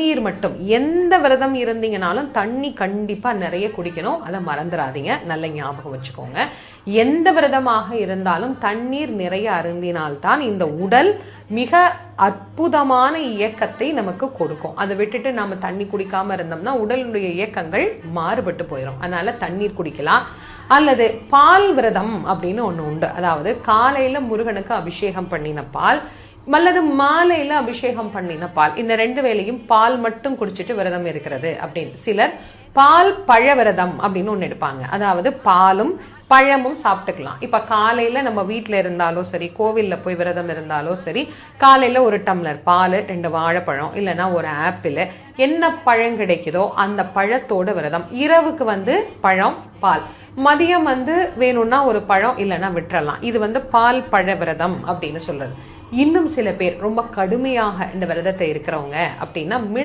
தண்ணீர் மட்டும். எந்த விரதம் இருந்தீங்கனாலும் தண்ணி கண்டிப்பா நிறைய குடிக்கணும், அதை மறந்துடாதீங்க, நல்ல ஞாபகம் வச்சுக்கோங்க. எந்த விரதமாக இருந்தாலும் தண்ணீர் நிறைய அருந்தினால்தான் இந்த உடல் மிக அற்புதமான இயக்கத்தை நமக்கு கொடுக்கும். அதை விட்டுட்டு நாம தண்ணி குடிக்காம இருந்தோம்னா உடலுடைய இயக்கங்கள் மாறுபட்டு போயிடும். அதனால தண்ணீர் குடிக்கலாம். அல்லது பால் விரதம் அப்படின்னு ஒண்ணு உண்டு. அதாவது காலையில முருகனுக்கு அபிஷேகம் பண்ணின பால் அல்லது மாலையில அபிஷேகம் பண்ணின பால், இந்த 2 வேளையும் பால் மட்டும் குடிச்சிட்டு விரதம் இருக்கிறது அப்படின்னு. சிலர் பால் பழ விரதம் அப்படின்னு ஒண்ணு எடுப்பாங்க. அதாவது பாலும் பழமும் சாப்பிட்டுக்கலாம். இப்ப காலையில நம்ம வீட்டுல இருந்தாலும் சரி, கோவில்ல போய் விரதம் இருந்தாலும் சரி, காலையில ஒரு டம்ளர் பால், 2 வாழைப்பழம் இல்லைன்னா ஒரு ஆப்பிள், என்ன பழம் கிடைக்குதோ அந்த பழத்தோட விரதம். இரவுக்கு பழம் பால், மதியம் வேணும்னா ஒரு பழம் இல்லைன்னா விட்டுறலாம். இது பால் பழ விரதம் அப்படின்னு சொல்றது. இன்னும் சில பேர் ரொம்ப கடுமையாக இந்த விரதத்தை இருக்கிறவங்க அப்படின்னா